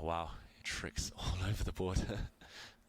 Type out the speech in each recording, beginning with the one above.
wow. Tricks all over the board.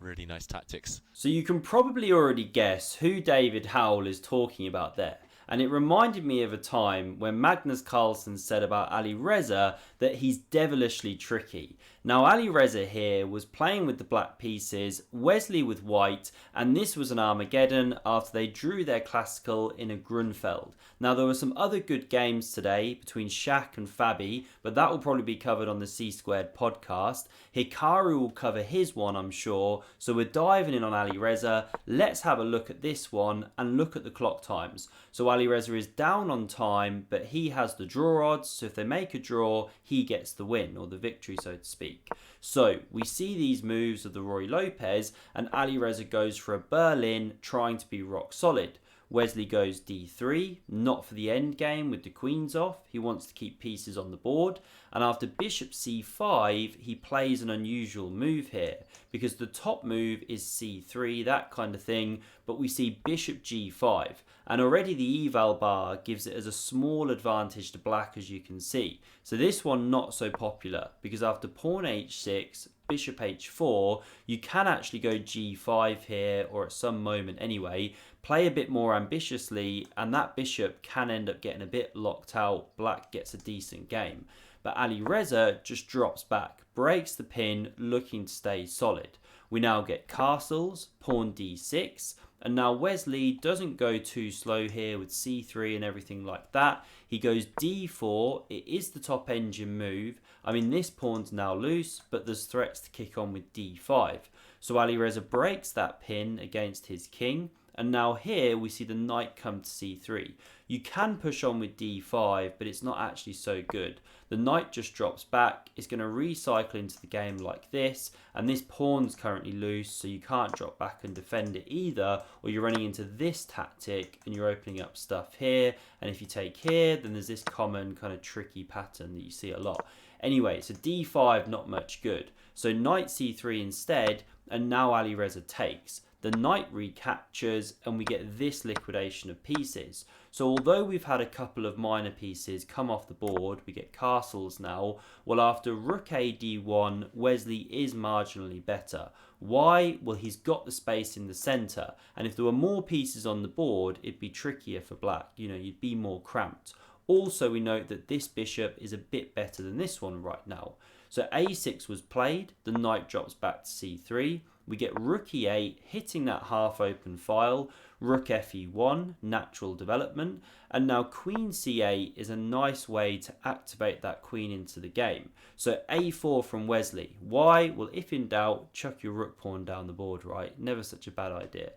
Really nice tactics. So you can probably already guess who David Howell is talking about there. And it reminded me of a time when Magnus Carlsen said about Alireza that he's devilishly tricky. Now Alireza here was playing with the black pieces, Wesley with white, and this was an Armageddon after they drew their classical in a Grunfeld. Now there were some other good games today between Shaq and Fabi, but that will probably be covered on the C Squared podcast. Hikaru will cover his one, I'm sure, so we're diving in on Alireza. Let's have a look at this one and look at the clock times. So Alireza is down on time, but he has the draw odds, so if they make a draw, he gets the win, or the victory, so to speak. So we see these moves of the Roy Lopez, and Alireza goes for a Berlin, trying to be rock solid. Wesley goes d3, not for the end game with the queens off. He wants to keep pieces on the board. And after bishop c5, he plays an unusual move here because the top move is c3, that kind of thing. But we see bishop g5. And already the eval bar gives it as a small advantage to black, as you can see. So this one not so popular because after pawn h6, bishop h4, you can actually go g5 here, or at some moment anyway, play a bit more ambitiously, and that bishop can end up getting a bit locked out. Black gets a decent game. But Alireza just drops back, breaks the pin, looking to stay solid. We now get castles, pawn d6, and now Wesley doesn't go too slow here with c3 and everything like that. He goes d4, it is the top engine move. I mean, this pawn's now loose, but there's threats to kick on with d5. So Alireza breaks that pin against his king, and now here we see the knight come to c3. You can push on with d5, but it's not actually so good. The knight just drops back, it's going to recycle into the game like this, and this pawn's currently loose, so you can't drop back and defend it either, or you're running into this tactic and you're opening up stuff here, and if you take here, then there's this common kind of tricky pattern that you see a lot. Anyway, so d5 not much good. So knight c3 instead, and now Alireza takes. The knight recaptures, and we get this liquidation of pieces. So although we've had a couple of minor pieces come off the board, we get castles now. Well, after rook a d1, Wesley is marginally better. Why? Well, he's got the space in the centre, and if there were more pieces on the board, it'd be trickier for black. You know, you'd be more cramped. Also, we note that this bishop is a bit better than this one right now. So a6 was played, the knight drops back to c3. We get rook e8, hitting that half-open file, rook fe1, natural development, and now queen c8 is a nice way to activate that queen into the game. So a4 from Wesley. Why? Well, if in doubt, chuck your rook pawn down the board, right? Never such a bad idea.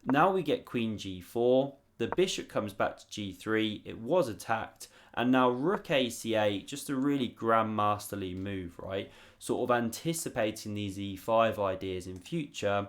Now we get queen g4, the bishop comes back to g3, it was attacked, and now rook ac8, just a really grandmasterly move, right? Sort of anticipating these e5 ideas in future,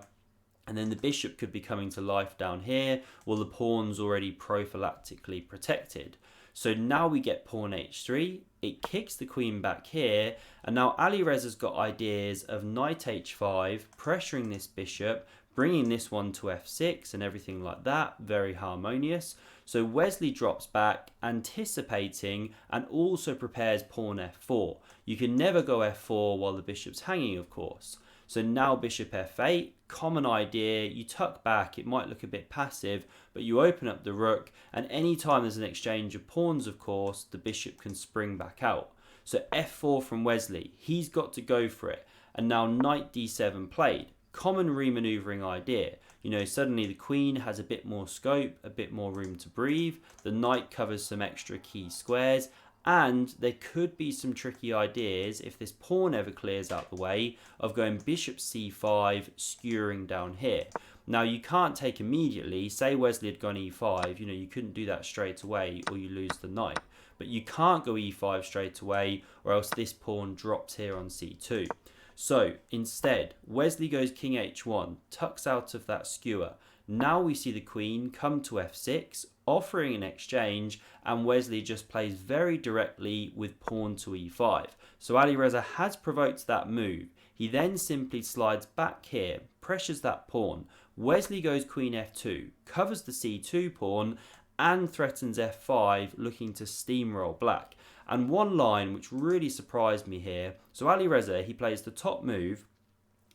and then the bishop could be coming to life down here, while the pawn's already prophylactically protected. So now we get pawn h3, it kicks the queen back here, and now Alireza's got ideas of knight h5, pressuring this bishop, bringing this one to f6 and everything like that, very harmonious. So Wesley drops back, anticipating, and also prepares pawn f4. You can never go f4 while the bishop's hanging, of course. So now bishop f8, common idea, you tuck back, it might look a bit passive, but you open up the rook, and anytime there's an exchange of pawns, of course, the bishop can spring back out. So f4 from Wesley, he's got to go for it, and now knight d7 played. Common remaneuvering idea. You know, suddenly the queen has a bit more scope, a bit more room to breathe. The knight covers some extra key squares, and there could be some tricky ideas if this pawn ever clears out the way of going bishop c5, skewering down here. Now you can't take immediately, say Wesley had gone e5, you know, you couldn't do that straight away or you lose the knight. But you can't go e5 straight away or else this pawn drops here on c2. So instead, Wesley goes king h1, tucks out of that skewer. Now we see the queen come to f6, offering an exchange, and Wesley just plays very directly with pawn to e5. So Alireza has provoked that move. He then simply slides back here, pressures that pawn. Wesley goes queen f2, covers the c2 pawn, and threatens f5, looking to steamroll black. And one line which really surprised me here, so Alireza, he plays the top move,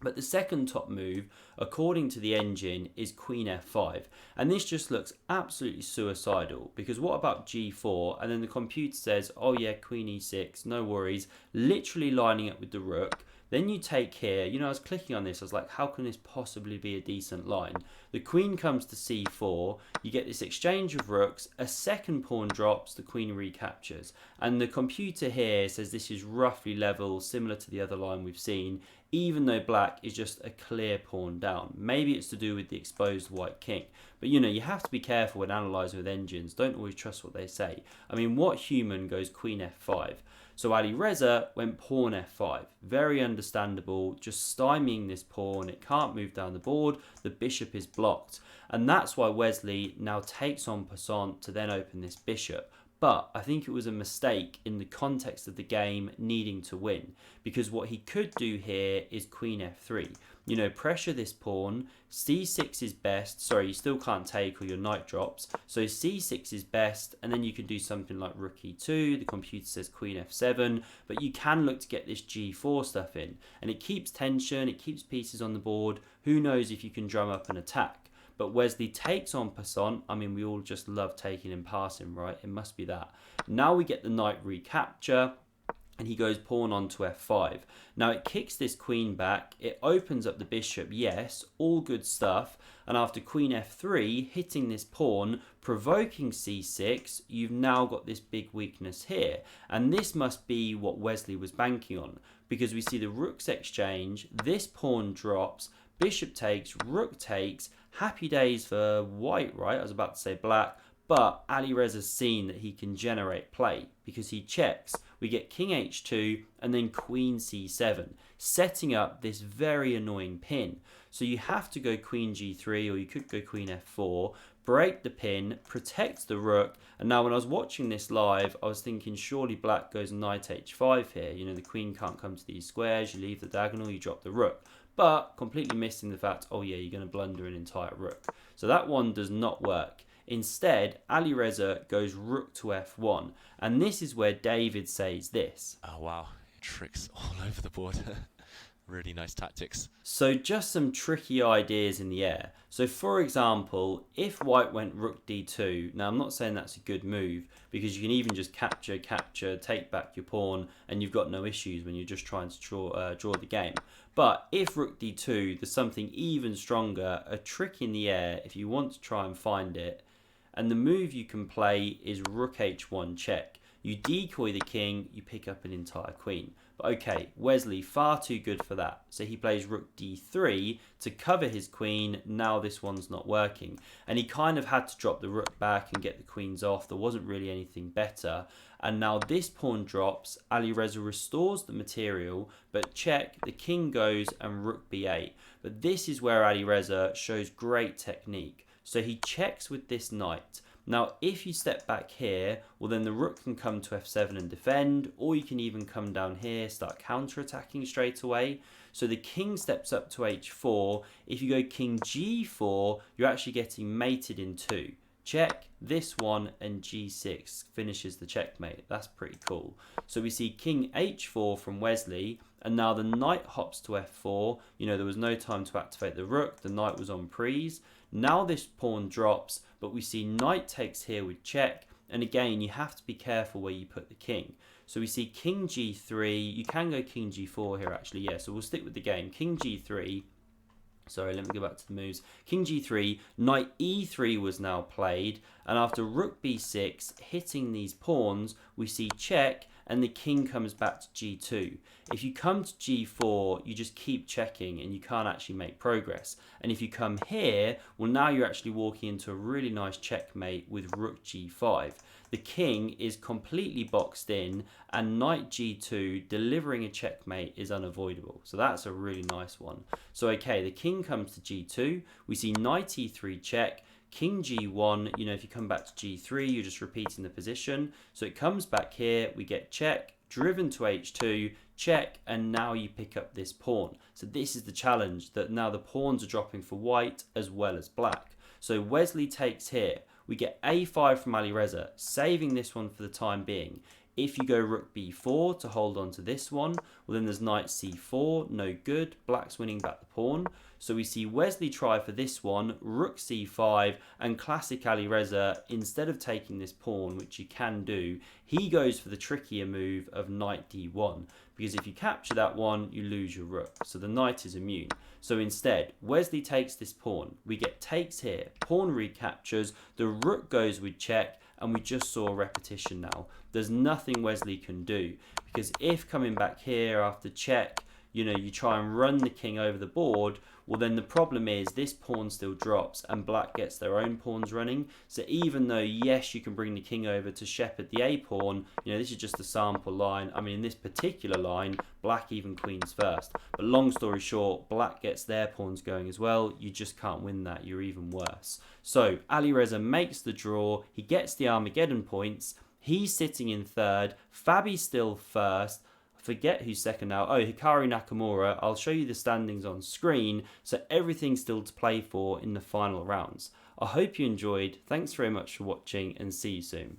but the second top move, according to the engine, is Queen F5. And this just looks absolutely suicidal, because what about G4? And then the computer says, oh yeah, Queen E6, no worries, literally lining up with the rook. Then you take here, I was clicking on this, I was like, how can this possibly be a decent line? The queen comes to c4, you get this exchange of rooks, a second pawn drops, the queen recaptures. And the computer here says this is roughly level, similar to the other line we've seen, even though black is just a clear pawn down. Maybe it's to do with the exposed white king. But you have to be careful when analysing with engines, don't always trust what they say. I mean, what human goes Queen F5? So Alireza went pawn f5. Very understandable, just stymieing this pawn. It can't move down the board. The bishop is blocked. And that's why Wesley now takes en passant to then open this bishop. But I think it was a mistake in the context of the game needing to win. Because what he could do here is Queen f3. Pressure this pawn. c6 is best. Sorry, you still can't take or your knight drops. So c6 is best. And then you can do something like rook e2. The computer says Queen f7. But you can look to get this g4 stuff in. And it keeps tension. It keeps pieces on the board. Who knows if you can drum up an attack. But Wesley takes en passant. I mean, we all just love taking and passing, right? It must be that. Now we get the knight recapture. And he goes pawn onto f5. Now it kicks this queen back. It opens up the bishop, yes, all good stuff. And after queen f3, hitting this pawn, provoking c6, you've now got this big weakness here. And this must be what Wesley was banking on. Because we see the rooks exchange, this pawn drops, bishop takes, rook takes. Happy days for white, right? I was about to say black. But Alireza's seen that he can generate play because he checks. We get king h2 and then queen c7, setting up this very annoying pin. So you have to go queen g3 or you could go queen f4, break the pin, protect the rook. And now when I was watching this live, I was thinking surely black goes knight h5 here. The queen can't come to these squares, you leave the diagonal, you drop the rook. But completely missing the fact, oh yeah, you're going to blunder an entire rook. So that one does not work. Instead, Alireza goes rook to f1. And this is where David says this. Oh, wow. Tricks all over the board. Really nice tactics. So just some tricky ideas in the air. So for example, if white went rook d2, now I'm not saying that's a good move because you can even just capture, take back your pawn and you've got no issues when you're just trying to draw the game. But if rook d2, there's something even stronger, a trick in the air if you want to try and find it. And the move you can play is rook h1 check. You decoy the king, you pick up an entire queen. But okay, Wesley, far too good for that. So he plays rook d3 to cover his queen. Now this one's not working. And he kind of had to drop the rook back and get the queens off. There wasn't really anything better. And now this pawn drops. Alireza restores the material, but check, the king goes and rook b8. But this is where Alireza shows great technique. So he checks with this knight. Now, if you step back here, well then the rook can come to f7 and defend, or you can even come down here, start counter-attacking straight away. So the king steps up to h4. If you go king g4, you're actually getting mated in two. Check, this one, and g6 finishes the checkmate. That's pretty cool. So we see king h4 from Wesley, and now the knight hops to f4. There was no time to activate the rook. The knight was on prise. Now this pawn drops, but we see knight takes here with check. And again, you have to be careful where you put the king. So we see king g3. You can go king g4 here, actually. Yeah, so we'll stick with the game. King g3. Sorry, let me go back to the moves. King g3, knight e3 was now played. And after rook b6, hitting these pawns, we see check. And the king comes back to g2. If you come to g4, you just keep checking and you can't actually make progress. And if you come here, well, now you're actually walking into a really nice checkmate with rook g5. The king is completely boxed in and knight g2 delivering a checkmate is unavoidable. So that's a really nice one. So okay, the king comes to g2. We see knight e3 check. King g1, if you come back to g3, you're just repeating the position. So it comes back here, we get check, driven to h2, check, and now you pick up this pawn. So this is the challenge, that now the pawns are dropping for white as well as black. So Wesley takes here. We get a5 from Alireza, saving this one for the time being. If you go rook b4 to hold on to this one, well then there's knight c4, no good, black's winning back the pawn. So we see Wesley try for this one, rook c5, and classic Alireza, instead of taking this pawn, which you can do, he goes for the trickier move of knight d1, because if you capture that one, you lose your rook, so the knight is immune. So instead, Wesley takes this pawn, we get takes here, pawn recaptures, the rook goes with check, and we just saw a repetition now. There's nothing Wesley can do, because if coming back here after check, you try and run the king over the board, well then the problem is this pawn still drops and black gets their own pawns running. So even though, yes, you can bring the king over to shepherd the a pawn, this is just a sample line. I mean, in this particular line, black even queens first. But long story short, black gets their pawns going as well. You just can't win that. You're even worse. So Alireza makes the draw. He gets the Armageddon points. He's sitting in third. Fabi's still first. Forget who's second now. Oh, Hikaru Nakamura. I'll show you the standings on screen. So everything's still to play for in the final rounds. I hope you enjoyed. Thanks very much for watching and see you soon.